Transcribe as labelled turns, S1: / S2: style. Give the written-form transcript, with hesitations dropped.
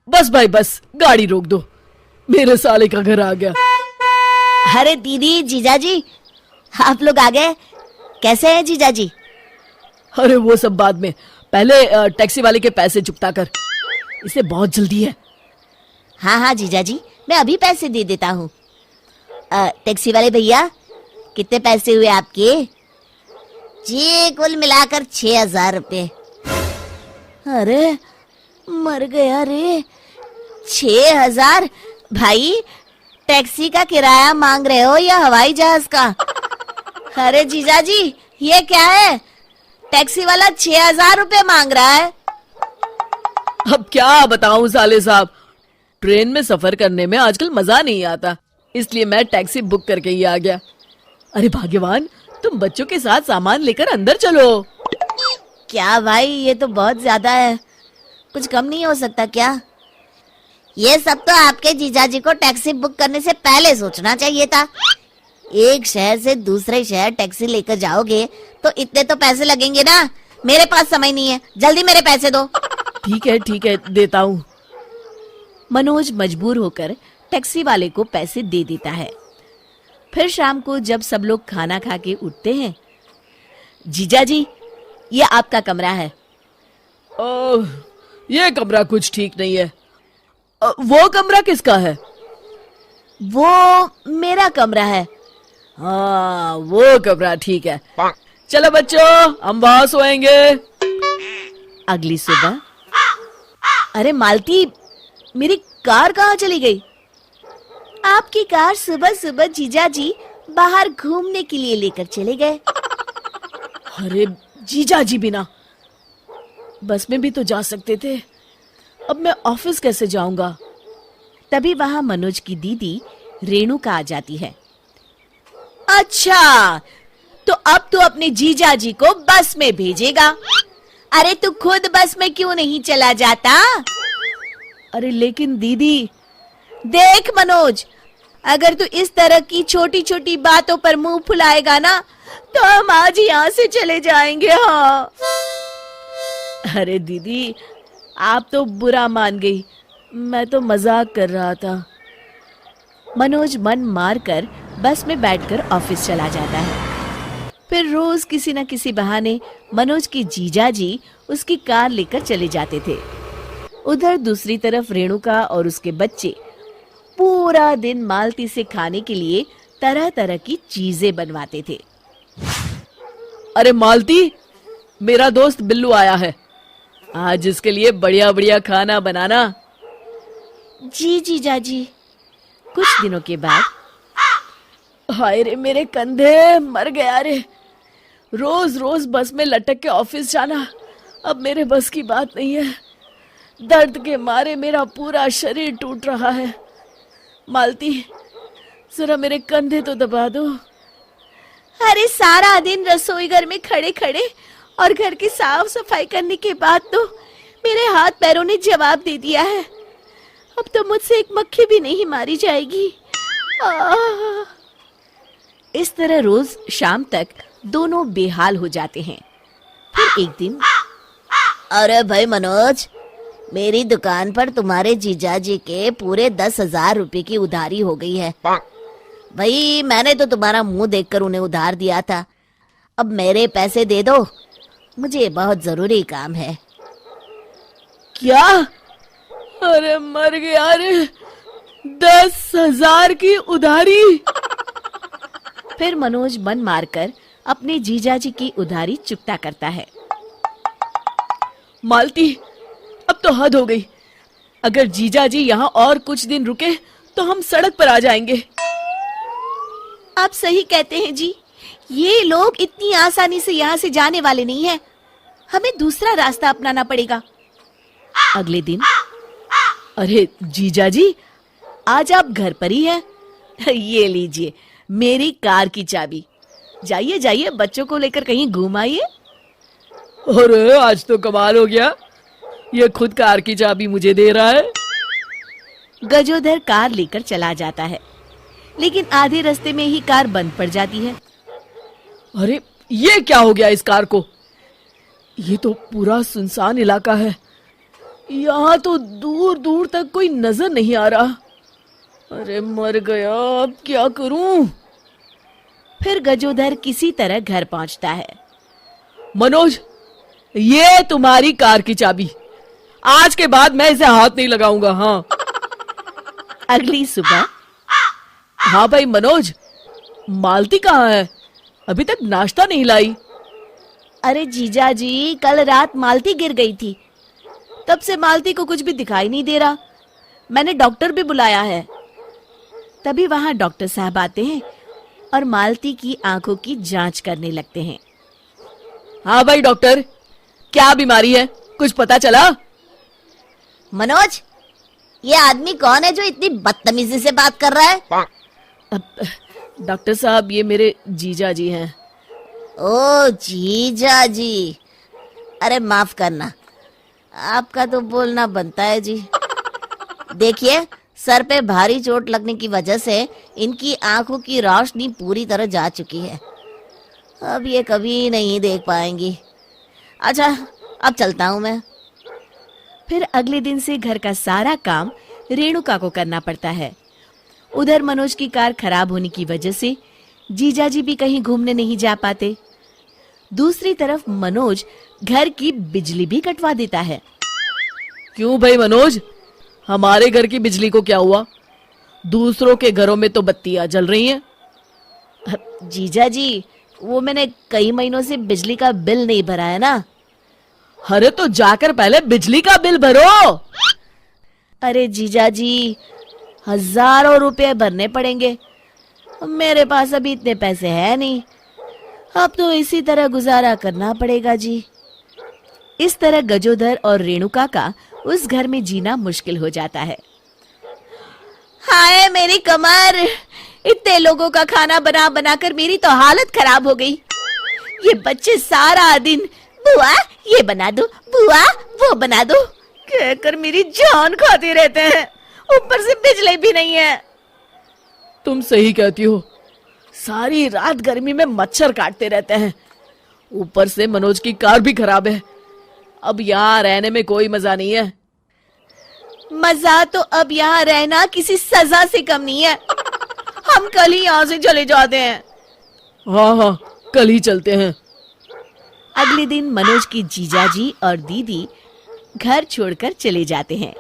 S1: बस भाई बस, गाड़ी रोक दो, मेरे साले का घर आ गया।
S2: अरे दीदी, जीजाजी, आप लोग आ गए। कैसे हैं जीजाजी?
S1: अरे वो सब बाद में, पहले टैक्सी वाले के पैसे चुकता कर, इसे बहुत जल्दी है।
S2: हाँ हाँ जीजाजी, मैं अभी पैसे दे देता हूँ। टैक्सी वाले भैया, कितने पैसे हुए आपके? जी कुल मिलाकर 6,000 रुपये। अरे मर गया रे, 6,000? भाई टैक्सी का किराया मांग रहे हो या हवाई जहाज का? अरे जीजाजी, ये क्या है? टैक्सी वाला 6,000 रुपये मांग रहा है।
S1: अब क्या बताऊं साले साहब, ट्रेन में सफर करने में आजकल मजा नहीं आता, इसलिए मैं टैक्सी बुक करके ही आ गया। अरे भाग्यवान, तुम बच्चों के साथ सामान लेकर अंदर चलो।
S2: क्या भाई, ये तो बहुत ज्यादा है, कुछ कम नहीं हो सकता क्या? ये सब तो आपके जीजाजी को टैक्सी बुक करने से पहले सोचना चाहिए था। एक शहर से दूसरे शहर टैक्सी लेकर जाओगे तो इतने तो पैसे लगेंगे ना। मेरे पास समय नहीं है, जल्दी मेरे पैसे दो।
S1: ठीक है देता हूँ। मनोज मजबूर होकर टैक्सी वाले को पैसे दे देता है। फिर शाम को जब सब लोग खाना खा के उठते हैं, जीजाजी, ये आपका कमरा है। ओह, ये कमरा कुछ ठीक नहीं है। वो कमरा किसका है?
S2: वो मेरा कमरा है।
S1: हाँ, वो कमरा ठीक है। चलो बच्चों, हम वहां सोएंगे।
S2: अगली सुबह, अरे मालती, मेरी कार कहाँ चली गई? आपकी कार सुबह सुबह जीजाजी बाहर घूमने के लिए लेकर चले गए।
S1: अरे जीजाजी बिना बस में भी तो जा सकते थे, अब मैं ऑफिस कैसे जाऊंगा?
S2: तभी वहां मनोज की दीदी रेणुका आ जाती है। अच्छा, तो अब तू अपने जीजाजी को बस में भेजेगा? अरे तू खुद बस में क्यों नहीं चला जाता?
S1: अरे लेकिन दीदी।
S2: देख मनोज, अगर तू इस तरह की छोटी छोटी बातों पर मुंह फुलाएगा ना, तो हम आज यहाँ से चले जाएंगे। हाँ।
S1: अरे दीदी, आप तो बुरा मान गई, मैं तो मजाक कर रहा था।
S2: मनोज मन मार कर बस में बैठकर ऑफिस चला जाता है। फिर रोज किसी न किसी बहाने मनोज के जीजाजी उसकी कार लेकर चले जाते थे। उधर दूसरी तरफ रेणुका और उसके बच्चे पूरा दिन मालती से खाने के लिए तरह तरह की चीजें बनवाते थे।
S1: अरे मालती, मेरा दोस्त बिल्लू आया है, आज इसके लिए बढ़िया बढ़िया खाना बनाना।
S2: जी जीजाजी। कुछ दिनों के बाद,
S1: हाय रे मेरे कंधे, मर गया रे, रोज रोज बस में लटक के ऑफिस जाना अब मेरे बस की बात नहीं है। दर्द के मारे मेरा पूरा शरीर टूट रहा है। मालती, जरा मेरे कंधे तो दबा दो।
S2: अरे सारा दिन रसोई घर में खड़े खड़े और घर की साफ सफाई करने के बाद तो मेरे हाथ पैरों ने जवाब दे दिया है। अब तो मुझसे एक मक्खी भी नहीं मारी जाएगी। इस तरह रोज शाम तक दोनों बेहाल हो जाते हैं। फिर एक दिन, अरे भाई मनोज, मेरी दुकान पर तुम्हारे जीजाजी के पूरे 10,000 रुपए की उधारी हो गई है। भाई मैंने तो तुम्हारा मुंह देखकर उन्हें उधार दिया था, अब मेरे पैसे दे दो, मुझे बहुत जरूरी काम है।
S1: क्या? अरे मर गया रे, 10,000 की उधारी।
S2: फिर मनोज मन मारकर अपने जीजाजी की उधारी चुकता करता है।
S1: मालती, अब तो हद हो गई, अगर जीजाजी यहाँ और कुछ दिन रुके तो हम सड़क पर आ जाएंगे।
S2: आप सही कहते हैं जी, ये लोग इतनी आसानी से यहाँ से जाने वाले नहीं हैं, हमें दूसरा रास्ता अपनाना पड़ेगा। अगले दिन,
S1: अरे जीजाजी,
S2: आज आप घर पर ही हैं? ये लीजिए मेरी कार की चाबी, जाइए जाइए बच्चों को लेकर कहीं घूम आइए।
S1: अरे आज तो कमाल हो गया, ये खुद कार की चाबी मुझे दे रहा है।
S2: गजोधर कार लेकर चला जाता है, लेकिन आधे रास्ते में ही कार बंद पड़ जाती है।
S1: अरे ये क्या हो गया इस कार को? ये तो पूरा सुनसान इलाका है, यहाँ तो दूर दूर तक कोई नजर नहीं आ रहा। अरे मर गया, अब क्या करूं? फिर गजोधर किसी तरह घर पहुंचता है। मनोज, ये तुम्हारी कार की चाबी। आज के बाद मैं इसे हाथ नहीं लगाऊंगा। हाँ। अगली सुबह। हाँ भाई मनोज, मालती कहाँ है? अभी तक नाश्ता नहीं लाई।
S2: अरे जीजा जी, कल रात मालती गिर गई थी।
S1: तब से मालती को कुछ भी दिखाई नहीं दे रहा। मैंने डॉक्टर भी बुलाया है। तभी वहां डॉक्टर साहब आते हैं और मालती की आंखों की जांच करने लगते हैं। हाँ भाई डॉक्टर, क्या बीमारी है, कुछ पता चला?
S2: मनोज, ये आदमी कौन है जो इतनी बदतमीजी से बात कर रहा है?
S1: डॉक्टर साहब, ये मेरे जीजा जी हैं।
S2: ओ जीजा जी, अरे माफ करना, आपका तो बोलना बनता है जी। देखिए, सर पे भारी चोट लगने की वजह से इनकी आंखों की रोशनी पूरी तरह जा चुकी है। अब ये कभी नहीं देख पाएंगी। अच्छा, अब चलता हूं मैं।
S1: फिर अगले दिन से घर का सारा काम रेणुका को करना पड़ता है। उधर मनोज की कार खराब होने की वजह से जीजाजी भी कहीं घूमने नहीं जा पाते। दूसरी तरफ मनोज घर की बिजली भी कटवा देता है। क्यों भाई मनोज, हमारे घर की बिजली को क्या हुआ? दूसरों के घरों में तो बत्तियां जल रही हैं।
S2: जीजा जी, वो मैंने कई महीनों से बिजली का बिल नहीं भरा है ना।
S1: अरे तो जाकर पहले बिजली का बिल भरो।
S2: अरे जीजा जी, हजारों रुपए भरने पड़ेंगे। मेरे पास अभी इतने पैसे हैं नहीं। अब तो इसी तरह गुजारा करना पड़ेगा जी।
S1: इस तरह गजोधर और रेणुका का उस घर में जीना मुश्किल हो जाता है।
S2: हाय मेरी कमर, इतने लोगों का खाना बना बना कर मेरी तो हालत खराब हो गई। ये बच्चे सारा दिन बुआ ये बना दो, बुआ वो बना दो कहकर मेरी जान खाते रहते हैं। ऊपर से बिजली भी नहीं है।
S1: तुम सही कहती हो, सारी रात गर्मी में मच्छर काटते रहते हैं। ऊपर से मनोज की कार भी खराब है। अब यहाँ रहने में कोई मजा नहीं है।
S2: मजा तो अब यहाँ रहना किसी सजा से कम नहीं है। हम कल ही यहाँ से चले जाते हैं।
S1: हाँ हाँ, कल ही चलते हैं।
S2: अगले दिन मनोज की जीजाजी और दीदी घर छोड़कर चले जाते हैं।